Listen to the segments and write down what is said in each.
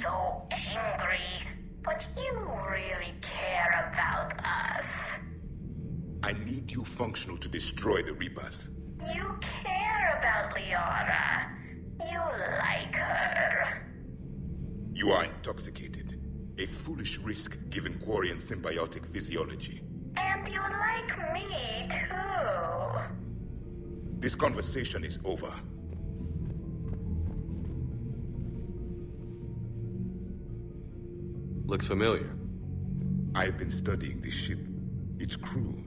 so angry, but you really care about us. I need you functional to destroy the Reapers. You care about Liara. You like her. You are intoxicated. A foolish risk given Quarian symbiotic physiology. And you like me, too. This conversation is over. Looks familiar. I've been studying this ship, its crew.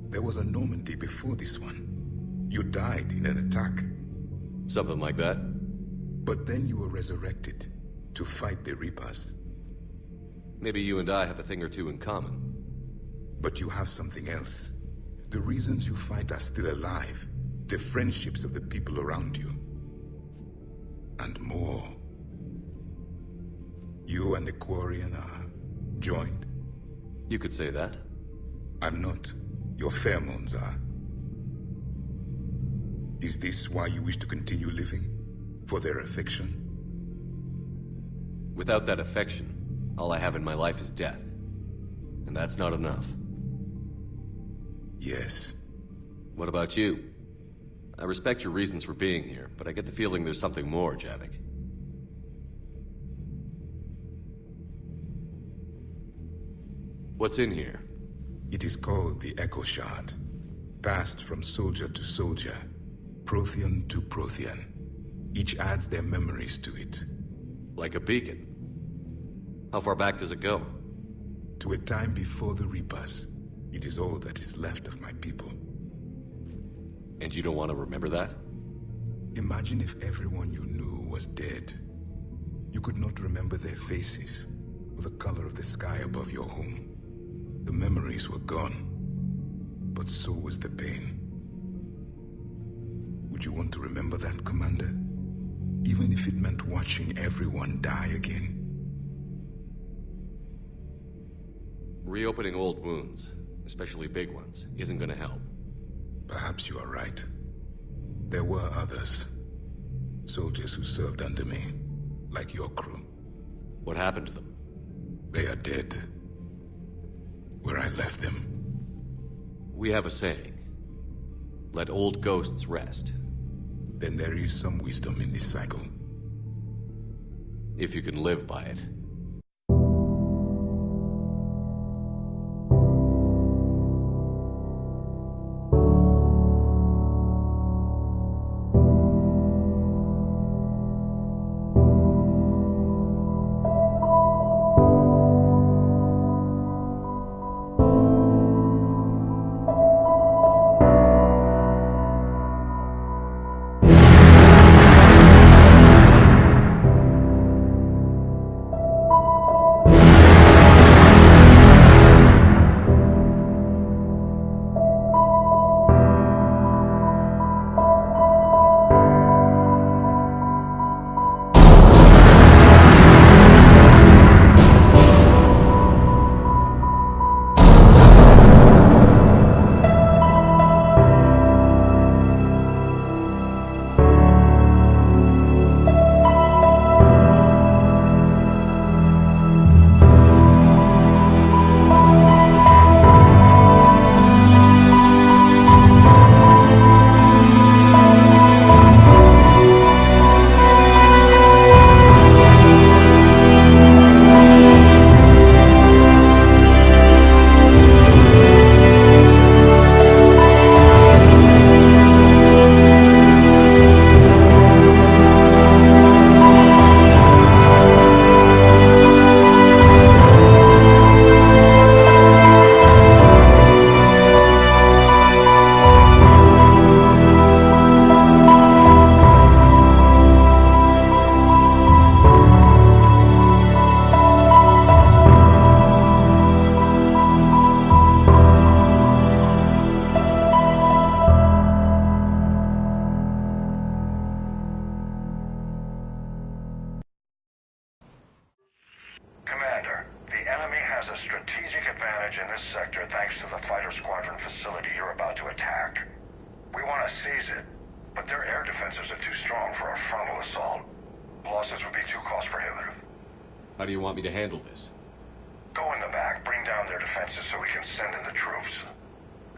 There was a Normandy before this one. You died in an attack. Something like that? But then you were resurrected to fight the Reapers. Maybe you and I have a thing or two in common. But you have something else. The reasons you fight are still alive. The friendships of the people around you. And more. You and the Quarian are joined. You could say that. I'm not. Your pheromones are. Is this why you wish to continue living? For their affection? Without that affection, all I have in my life is death. And that's not enough. Yes. What about you? I respect your reasons for being here, but I get the feeling there's something more, Javik. What's in here? It is called the Echo Shard. Passed from soldier to soldier. Prothean to Prothean. Each adds their memories to it. Like a beacon. How far back does it go? To a time before the Reapers. It is all that is left of my people. And you don't want to remember that? Imagine if everyone you knew was dead. You could not remember their faces, or the color of the sky above your home. The memories were gone, but so was the pain. Would you want to remember that, Commander? Even if it meant watching everyone die again? Reopening old wounds, especially big ones, isn't gonna help. Perhaps you are right. There were others. Soldiers who served under me, like your crew. What happened to them? They are dead. Where I left them. We have a saying. Let old ghosts rest. Then there is some wisdom in this cycle. If you can live by it. Defenses are too strong for a frontal assault. Losses would be too cost prohibitive. How do you want me to handle this? Go in the back, bring down their defenses so we can send in the troops.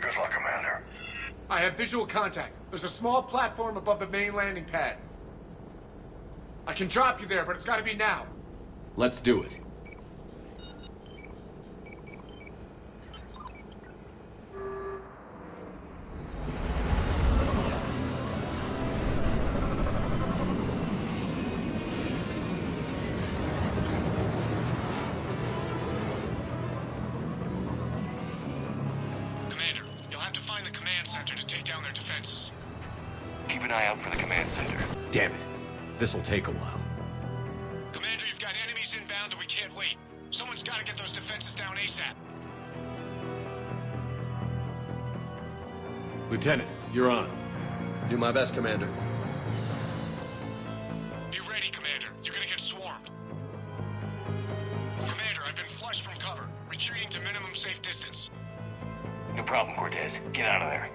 Good luck, Commander. I have visual contact. There's a small platform above the main landing pad. I can drop you there, but it's gotta be now. Let's do it. Commander, you'll have to find the command center to take down their defenses. Keep an eye out for the command center. Damn it. This'll take a while. Commander, you've got enemies inbound and we can't wait. Someone's gotta get those defenses down ASAP. Lieutenant, you're on. Do my best, Commander. Be ready, Commander. You're gonna get swarmed. Commander, I've been flushed from cover. Retreating to minimum safe distance. No problem, Cortez. Get out of there.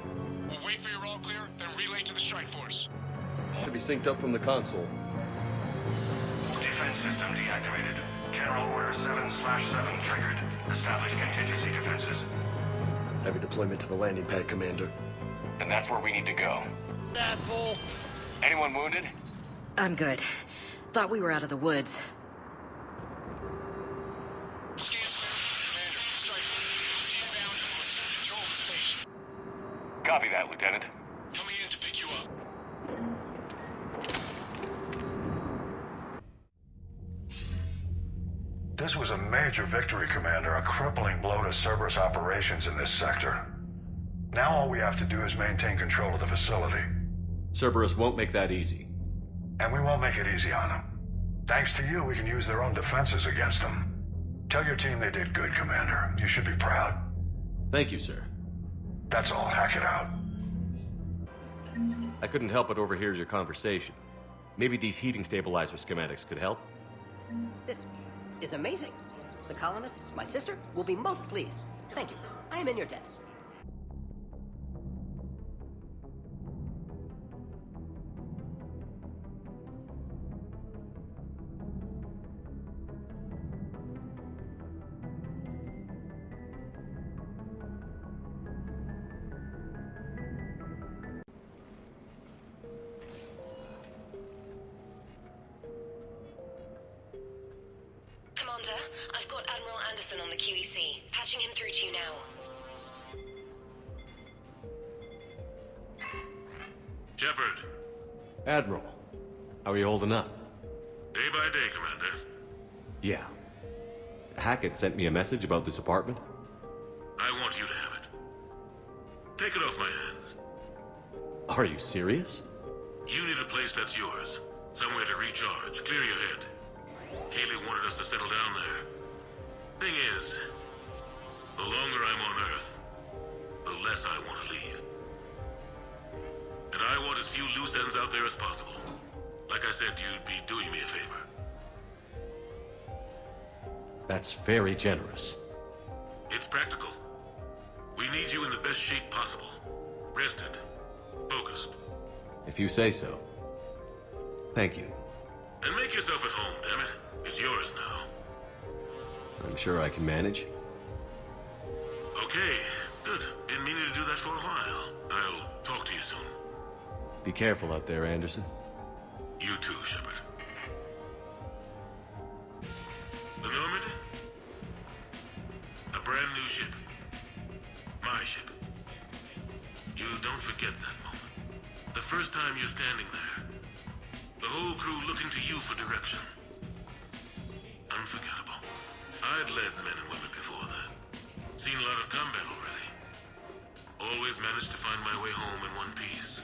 We'll wait for your all clear, then relay to the strike force. To be synced up from the console. Defense system deactivated. General Order 7/7 triggered. Establish contingency defenses. Heavy deployment to the landing pad, Commander. And that's where we need to go. Asshole! Anyone wounded? I'm good. Thought we were out of the woods. Scans Commander. Strike force. Inbound and will assume control of the station. Copy that, Lieutenant. Coming in to pick you up. This was a major victory, Commander. A crippling blow to Cerberus operations in this sector. Now all we have to do is maintain control of the facility. Cerberus won't make that easy. And we won't make it easy on them. Thanks to you, we can use their own defenses against them. Tell your team they did good, Commander. You should be proud. Thank you, sir. That's all. Hack it out. I couldn't help but overhear your conversation. Maybe these heating stabilizer schematics could help? This is amazing. The colonists, my sister, will be most pleased. Thank you. I am in your debt. Commander, I've got Admiral Anderson on the QEC. Patching him through to you now. Shepard, Admiral, how are you holding up? day by day, Commander. Yeah. Hackett sent me a message about this apartment. I want you to have it. Take it off my hands. Are you serious? You need a place that's yours. Somewhere to recharge, clear your head. Haley wanted us to settle down there. Thing is, the longer I'm on Earth, the less I want to leave. And I want as few loose ends out there as possible. Like I said, you'd be doing me a favor. That's very generous. It's practical. We need you in the best shape possible. Rested. Focused. If you say so. Thank you. And make yourself at home, damn it. It's yours now. I'm sure I can manage. Okay, good. Been meaning to do that for a while. I'll talk to you soon. Be careful out there, Anderson. You too, Shepard. The Normandy? A brand new ship. My ship. You don't forget that moment. The first time you're standing there. The whole crew looking to you for direction. Unforgettable. I'd led men and women before that. Seen a lot of combat already. Always managed to find my way home in one piece.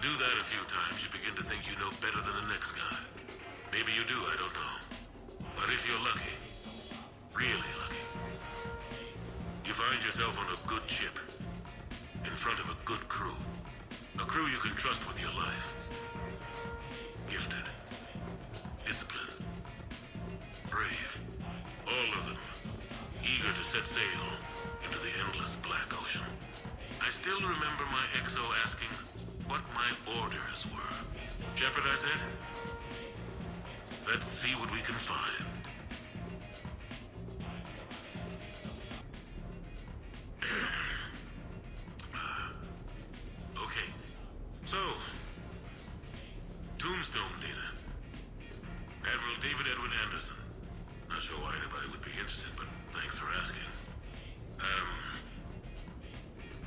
Do that a few times, you begin to think you know better than the next guy. Maybe you do, I don't know. But if you're lucky, really lucky, you find yourself on a good ship, in front of a good crew. A crew you can trust with your life. Gifted. Disciplined. Brave. All of them. Eager to set sail into the endless black ocean. I still remember my XO asking what my orders were. Shepard, I said, let's see what we can find. Anderson. Not sure why anybody would be interested, but thanks for asking.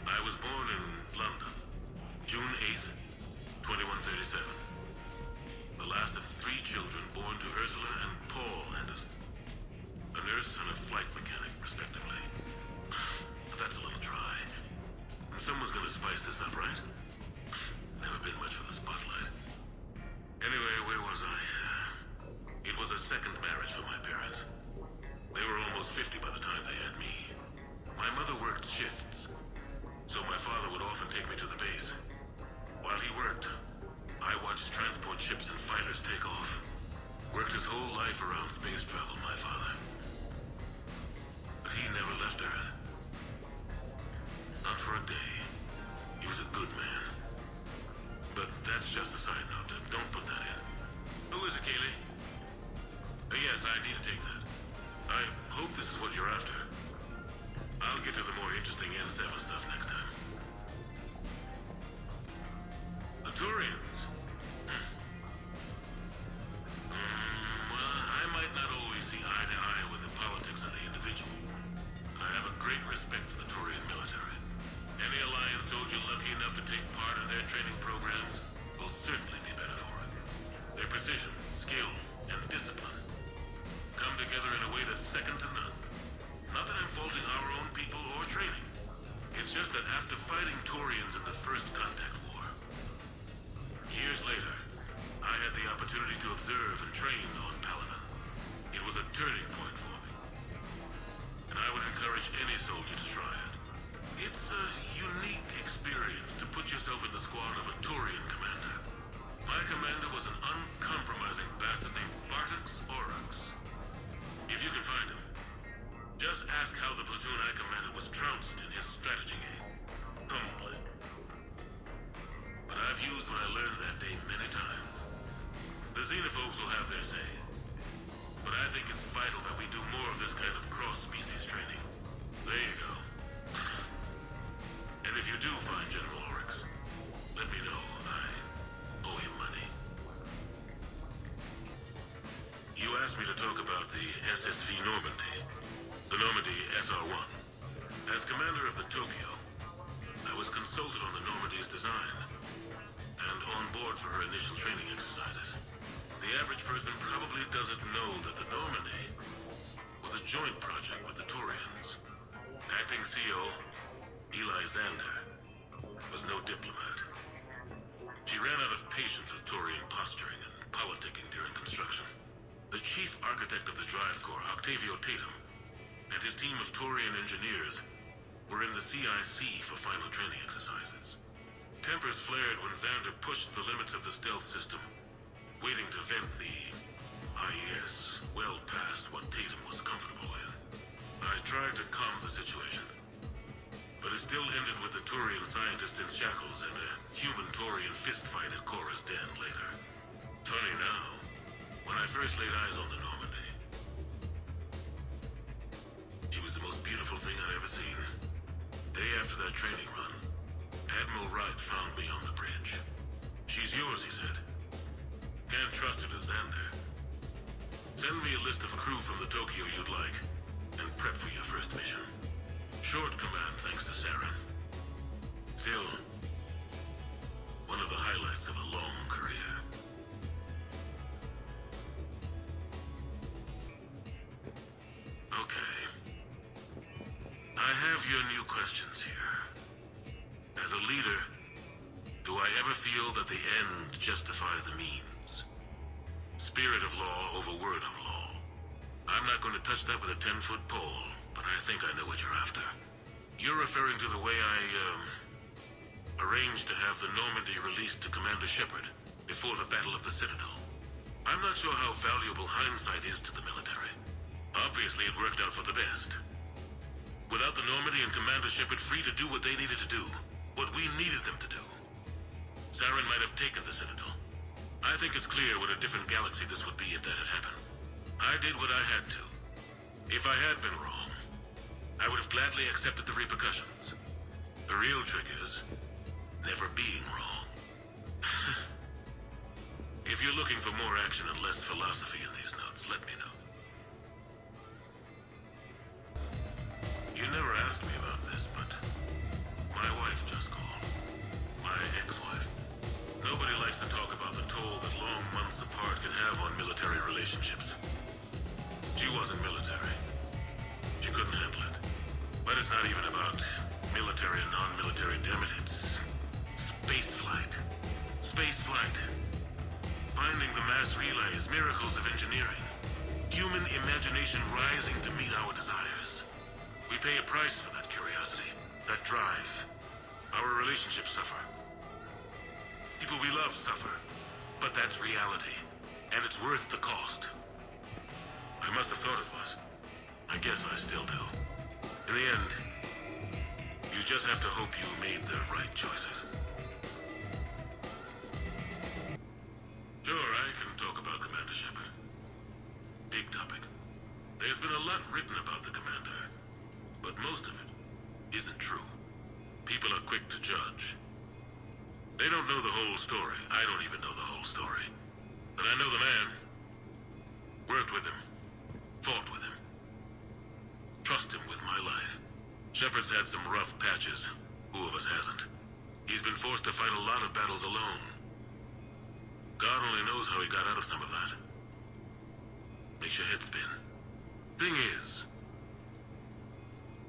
I was born in London, June 8th, 2137. The last of 3 children born to Ursula and Paul Anderson. A nurse and a flight mechanic, respectively. But that's a little dry. And someone's gonna spice this up, right? Never been much for the spotlight. Anyway, where was I? It was a second marriage for my parents. They were almost 50 by the time they had me. My mother worked shifts, so my father would often take me to the base. While he worked, I watched transport ships and fighters take off. Worked his whole life around space travel, my father. But he never left Earth. Not for a day. He was a good man. But that's just a side note. Don't put that in. Who is it, Kaylee? Yes, I need to take that. I hope this is what you're after. I'll get to the more interesting N7 stuff next time. The Turians. Well, I might not always see eye to eye with the politics of the individual. I have a great respect for the Turian military. Any Alliance soldier lucky enough to take part in their training programs will certainly be better for it. Their precision, skill, and discipline come together in a way that's second to none. Not that I'm faulting our own people or training. It's just that after fighting Turians in the First Contact War, years later, I had the opportunity to observe and train on Paladin. It was a turning point for me. And I would encourage any soldier to try it. It's a unique experience to put yourself in the squad of a Turian commander. My commander was an uncompromising bastard named Bartix Oryx. If you can find him, just ask how the platoon I commanded was trounced in his strategy game. Humbly. But I've used what I learned that day many times. The xenophobes will have their say. But I think it's vital that we do more of this kind of cross-species training. There you go. And if you do find General Oryx, let me know. I owe him money. You asked me to talk about the SSV Normandy. The Normandy SR-1. As commander of the Tokyo, I was consulted on the Normandy's design and on board for her initial training exercises. The average person probably doesn't know that the Normandy was a joint project with the Turians. Acting CO, Eli Xander, was no diplomat. She ran out of patience with Turian posturing and politicking during construction. The chief architect of the Drive Corps, Octavio Tatum, and his team of Turian engineers were in the CIC for final training exercises. Tempers flared when Xander pushed the limits of the stealth system, waiting to vent the IES well past what Tatum was comfortable with. I tried to calm the situation, but it still ended with the Turian scientist in shackles and a human-Turian fistfight at Korra's den later. Funny now, when I first laid eyes on the Normandy, she was the most beautiful thing I'd ever seen. Day after that training run, Admiral Wright found me on the bridge. She's yours, he said. Can't trust her to Xander. Send me a list of crew from the Tokyo you'd like, and prep for your first mission. Short command thanks to Saren. Still, one of the highlights of a long career. Okay. I have your new questions here. As a leader, do I ever feel that the end justifies the means? Spirit of law over word of law. I'm not going to touch that with a 10-foot pole, but I think I know what you're after. You're referring to the way I, arranged to have the Normandy released to Commander Shepard before the Battle of the Citadel. I'm not sure how valuable hindsight is to the military. Obviously, it worked out for the best. Without the Normandy and Commander Shepard free to do what they needed to do, what we needed them to do, Saren might have taken the Citadel. I think it's clear what a different galaxy this would be if that had happened. I did what I had to. If I had been wrong, I would have gladly accepted the repercussions. The real trick is never being wrong. If you're looking for more action and less philosophy in these notes, let me know. You never asked me about this, but my wife just called. My ex-wife. Nobody likes to talk about the toll that long months apart can have on military relationships. She wasn't military. She couldn't handle it. But it's not even about military and non-military, damn it. It's space flight. Space flight. Finding the mass relays, miracles of engineering. Human imagination rising to meet our desires. We pay a price for that curiosity, that drive. Our relationships suffer. People we love suffer. But that's reality. And it's worth the cost. I must have thought it was. I guess I still do. In the end, you just have to hope you made the right choices. Sure, I can talk about Commander Shepard. Big topic. There's been a lot written about the Commander, but most of it isn't true. People are quick to judge. They don't know the whole story. I don't even know the whole story. But I know the man. Worked with him. Fought with him. Trust him with my life. Shepard's had some rough patches. Who of us hasn't? He's been forced to fight a lot of battles alone. God only knows how he got out of some of that. Makes your head spin. Thing is,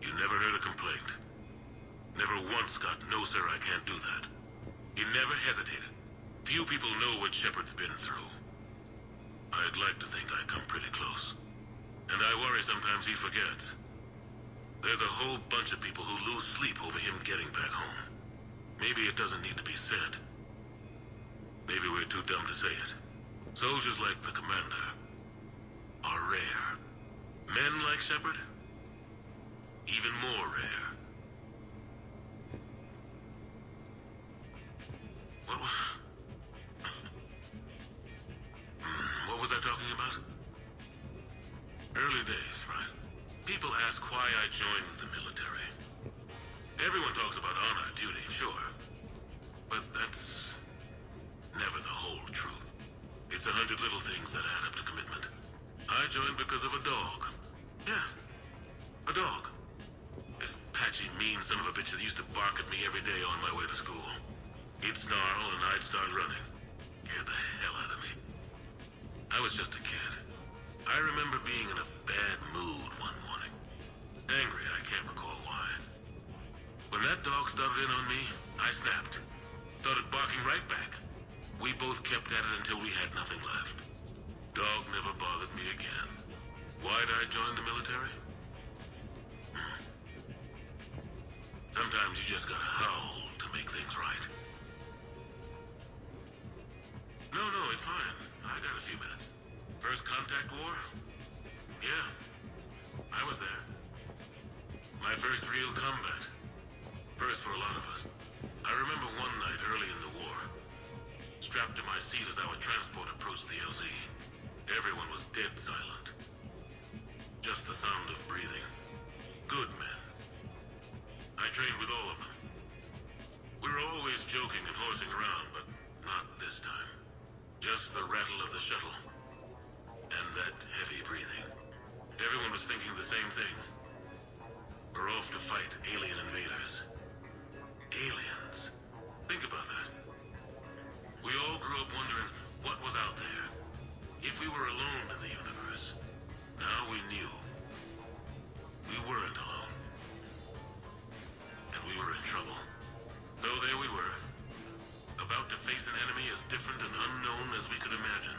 you never heard a complaint. Never once got, "No, sir, I can't do that." He never hesitated. Few people know what Shepard's been through. I'd like to think I come pretty close. And I worry sometimes he forgets. There's a whole bunch of people who lose sleep over him getting back home. Maybe it doesn't need to be said. Maybe we're too dumb to say it. Soldiers like the Commander are rare. Men like Shepard, even more rare. What was I talking about? Early days, right? People ask why I joined the military. Everyone talks about honor, duty, sure. But that's never the whole truth. It's 100 little things that add up to commitment. I joined because of a dog. Yeah, a dog. This patchy, mean son of a bitch that used to bark at me every day on my way to school. He'd snarl and I'd start running. Scared the hell out of me. I was just a kid. I remember being in a bad mood one morning. Angry, I can't recall why. When that dog started in on me, I snapped. Started barking right back. We both kept at it until we had nothing left. Dog never bothered me again. Why'd I join the military? Sometimes you just gotta howl to make things right. No, it's fine. I got a few minutes. First contact war? Yeah, I was there. My first real combat. First for a lot of us. I remember one night early in the war. Strapped to my seat as our transport approached the LZ. Everyone was dead silent. Just the sound of breathing. Good men. I trained with all of them. We were always joking and horsing around, but not this time. Just the rattle of the shuttle. And that heavy breathing. Everyone was thinking the same thing. We're off to fight alien invaders. Aliens. Think about that. We all grew up wondering what was out there. If we were alone in the universe. Now we knew. We weren't alone. And we were in trouble. So there we were. About to face an enemy as different and unknown as we could imagine.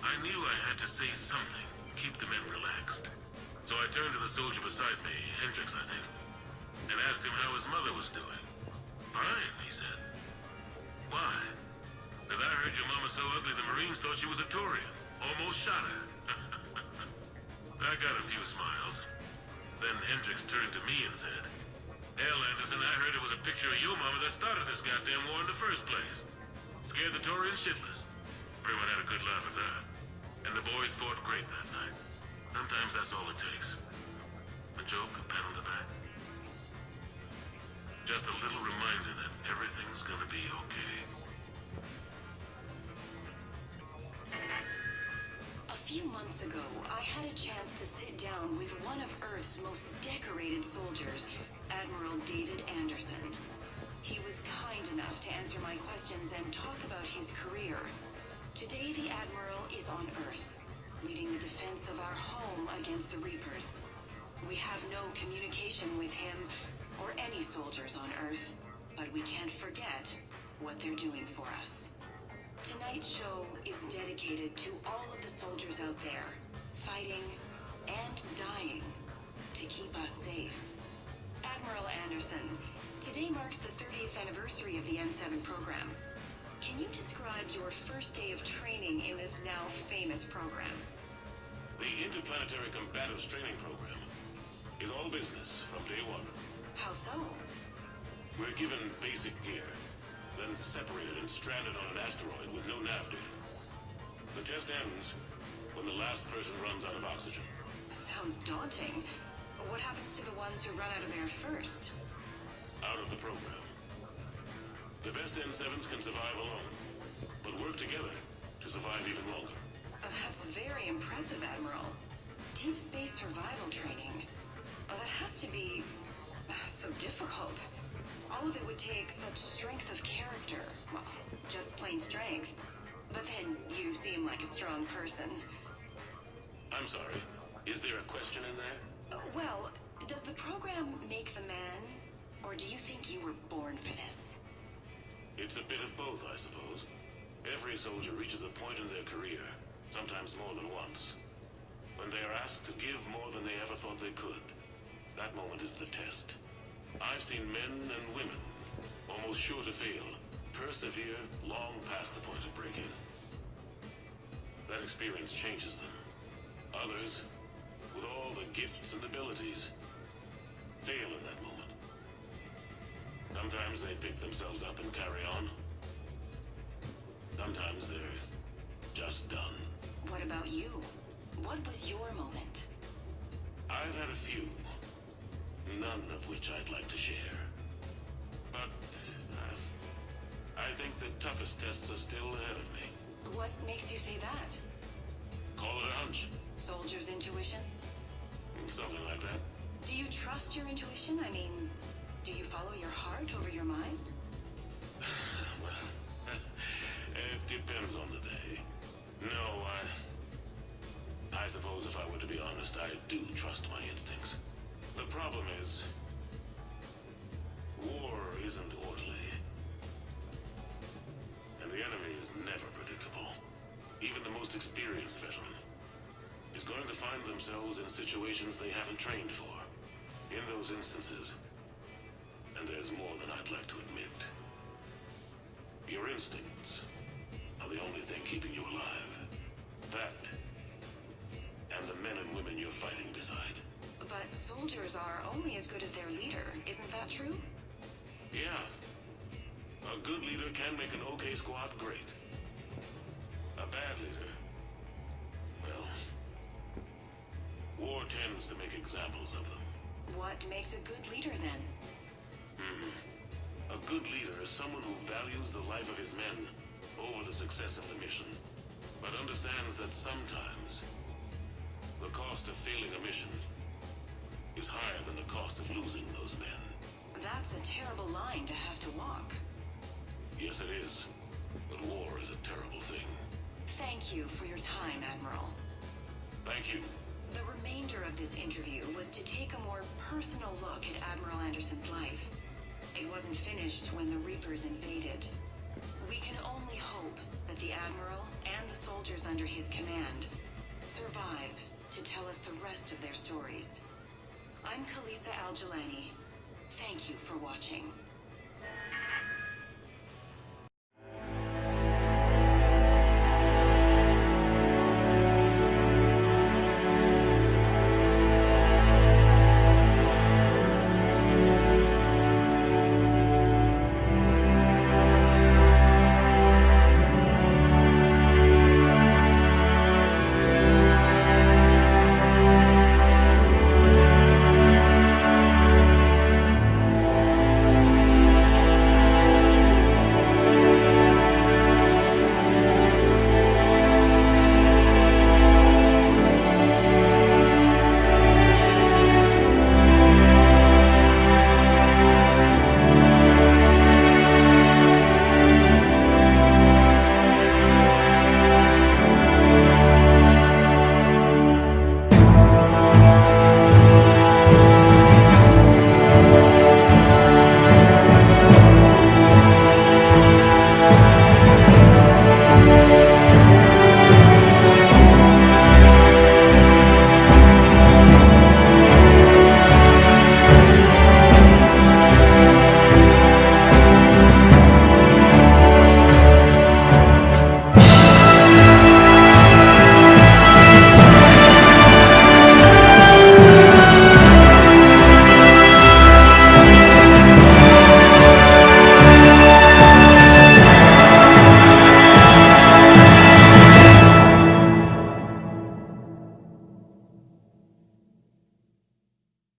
I knew I had to say something, keep the men relaxed. So I turned to the soldier beside me, Hendricks, I think, and asked him how his mother was doing. Fine, he said. Why? Because I heard your mama so ugly the Marines thought she was a Taurian. Almost shot her. I got a few smiles. Then Hendricks turned to me and said, "Hell, Anderson, I heard it was a picture of your mama that started this goddamn war in the first place. Scared the Taurians shitless." Everyone had a good laugh at that. And the boys fought great that night. Sometimes that's all it takes. A joke, a pat on the back. Just a little reminder that everything's gonna be okay. few months ago, I had a chance to sit down with one of Earth's most decorated soldiers, Admiral David Anderson. He was kind enough to answer my questions and talk about his career. Today, the Admiral is on Earth, leading the defense of our home against the Reapers. We have no communication with him or any soldiers on Earth, but we can't forget what they're doing for us. Tonight's show is dedicated to all of the soldiers out there, fighting and dying to keep us safe. Admiral Anderson, today marks the 30th anniversary of the N7 program. Can you describe your first day of training in this now famous program? The Interplanetary Combatives Training Program is all business from day one. How so? We're given basic gear, then separated and stranded on an asteroid with no nav data. The test ends when the last person runs out of oxygen. Sounds daunting. What happens to the ones who run out of air first? Out of the program. The best N7s can survive alone, but work together to survive even longer. That's very impressive, Admiral. Deep space survival training. That has to be so difficult. All of it would take such strength of character. Well, just plain strength. But then you seem like a strong person. I'm sorry. Is there a question in there? Well, does the program make the man? Or do you think you were born for this? It's a bit of both, I suppose. Every soldier reaches a point in their career, sometimes more than once, when they are asked to give more than they ever thought they could. That moment is the test. I've seen men and women, almost sure to fail, persevere long past the point of break-in. That experience changes them. Others, with all the gifts and abilities, fail in that moment. Sometimes they pick themselves up and carry on. Sometimes they're just done. What about you? What was your moment? I've had a few. None of which I'd like to share. But I think the toughest tests are still ahead of me. What makes you say that? Call it a hunch. Soldier's intuition? Something like that. Do you trust your intuition? I mean, do you follow your heart over your mind? Well, it depends on the day. No, I suppose if I were to be honest, I do trust my instincts. The problem is, war isn't orderly. And the enemy is never predictable. Even the most experienced veteran is going to find themselves in situations they haven't trained for. In those instances, and there's more than I'd like to admit, your instincts are the only thing keeping you alive. That, and the men and women you're fighting decide. But soldiers are only as good as their leader, isn't that true? Yeah. A good leader can make an okay squad great. A bad leader, well, war tends to make examples of them. What makes a good leader, then? A good leader is someone who values the life of his men over the success of the mission, but understands that sometimes the cost of failing a mission is higher than the cost of losing those men. That's a terrible line to have to walk. Yes, it is. But war is a terrible thing. Thank you for your time, Admiral. Thank you. The remainder of this interview was to take a more personal look at Admiral Anderson's life. It wasn't finished when the Reapers invaded. We can only hope that the Admiral and the soldiers under his command survive to tell us the rest of their stories. I'm Khaleesa Al-Jilani. Thank you for watching.